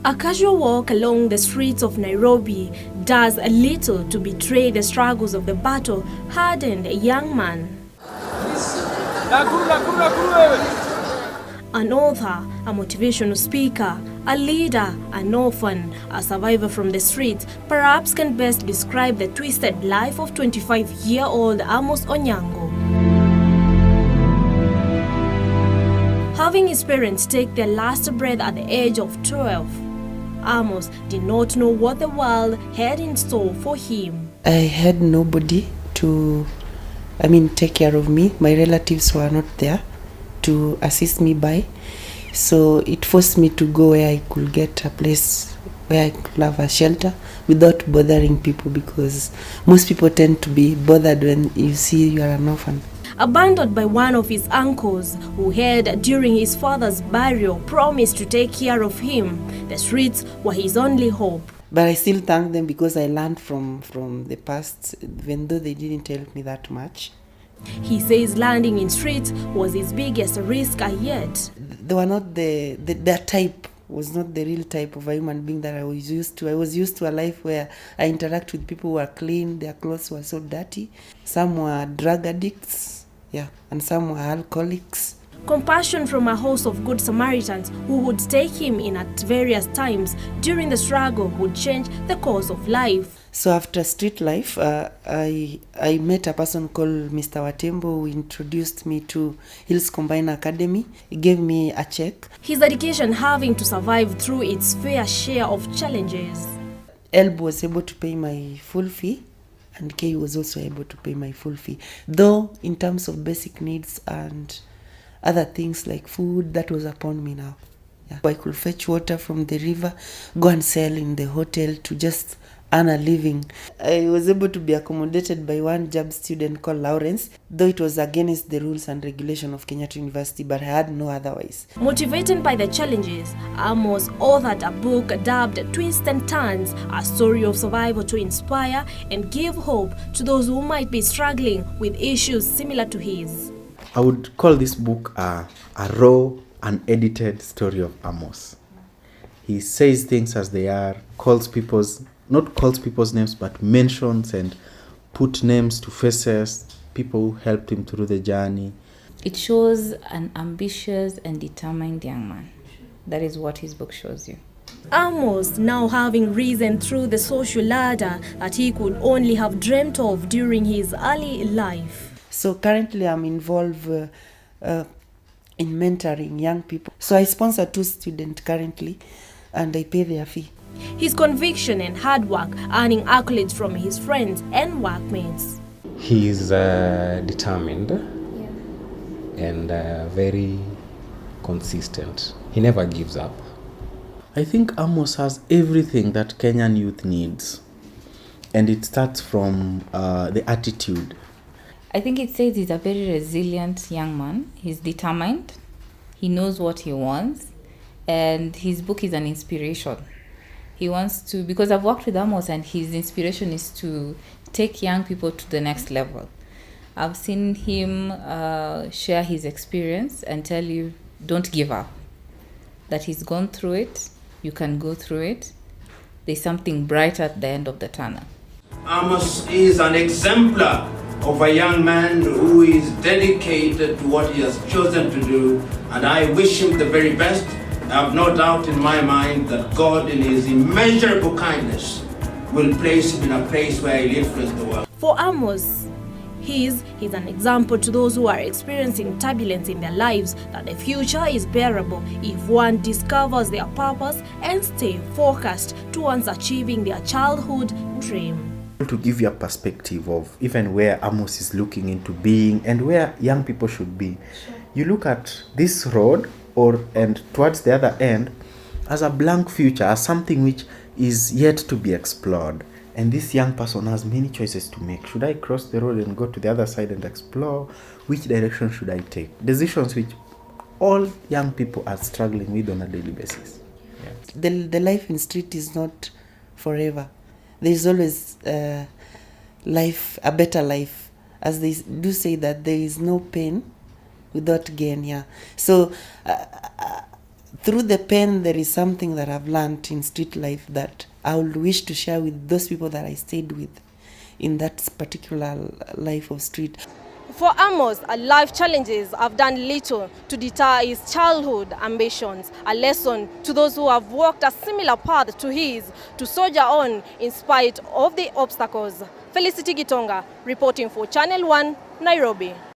A casual walk along the streets of Nairobi does little to betray the struggles of the battle-hardened young man. An author, a motivational speaker, a leader, an orphan, a survivor from the streets, perhaps can best describe the twisted life of 25-year-old Amos Onyango. Having his parents take their last breath at the age of 12, Amos did not know what the world had in store for him. I had nobody to, take care of me. My relatives were not there to assist me by. So it forced me to go where I could get a place where I could have a shelter without bothering people, because most people tend to be bothered when you see you are an orphan. Abandoned by one of his uncles who had, during his father's burial, promised to take care of him, the streets were his only hope. But I still thank them because I learned from the past, even though they didn't help me that much. He says landing in streets was his biggest risk yet. They were not their type was not the real type of a human being that I was used to. I was used to a life where I interact with people who are clean, their clothes were so dirty. Some were drug addicts, and some were alcoholics. Compassion from a host of good Samaritans who would take him in at various times during the struggle would change the course of life. So after street life, I met a person called Mr. Watembo who introduced me to Hills Combined Academy. He gave me a check. His dedication having to survive through its fair share of challenges. Elb was able to pay my full fee, and Kay was also able to pay my full fee. Though in terms of basic needs and other things like food, that was upon me now. I could fetch water from the river, go and sell in the hotel to just earn a living. I was able to be accommodated by one job student called Lawrence, though it was against the rules and regulation of Kenyatta University, but I had no otherwise. Motivated by the challenges, Amos authored a book dubbed Twists and Turns, a story of survival to inspire and give hope to those who might be struggling with issues similar to his. I would call this book a raw, unedited story of Amos. He says things as they are, not calls people's names, but mentions and put names to faces, people who helped him through the journey. It shows an ambitious and determined young man. That is what his book shows you. Amos now having risen through the social ladder that he could only have dreamt of during his early life. So currently I'm involved in mentoring young people. So I sponsor 2 students currently, and I pay their fee. His conviction and hard work earning accolades from his friends and workmates. He is determined and very consistent. He never gives up. I think Amos has everything that Kenyan youth needs. And it starts from the attitude. I think it says he's a very resilient young man. He's determined. He knows what he wants. And his book is an inspiration. He wants to, because I've worked with Amos, and his inspiration is to take young people to the next level. I've seen him share his experience and tell you, don't give up. That he's gone through it, you can go through it. There's something bright at the end of the tunnel. Amos is an exemplar of a young man who is dedicated to what he has chosen to do, and I wish him the very best. I have no doubt in my mind that God, in his immeasurable kindness, will place him in a place where he'll influence the world. For Amos, he's an example to those who are experiencing turbulence in their lives that the future is bearable if one discovers their purpose and stay focused towards achieving their childhood dream. To give you a perspective of even where Amos is looking into being and where young people should be. You look at this road and towards the other end as a blank future, as something which is yet to be explored. And this young person has many choices to make. Should I cross the road and go to the other side and explore? Which direction should I take? Decisions which all young people are struggling with on a daily basis. The life in street is not forever. There is always life, a better life. As they do say that there is no pain without gain. So through the pen, there is something that I've learned in street life that I would wish to share with those people that I stayed with in that particular life of street. For Amos, life challenges have done little to deter his childhood ambitions, a lesson to those who have walked a similar path to his, to soldier on in spite of the obstacles. Felicity Gitonga, reporting for Channel 1, Nairobi.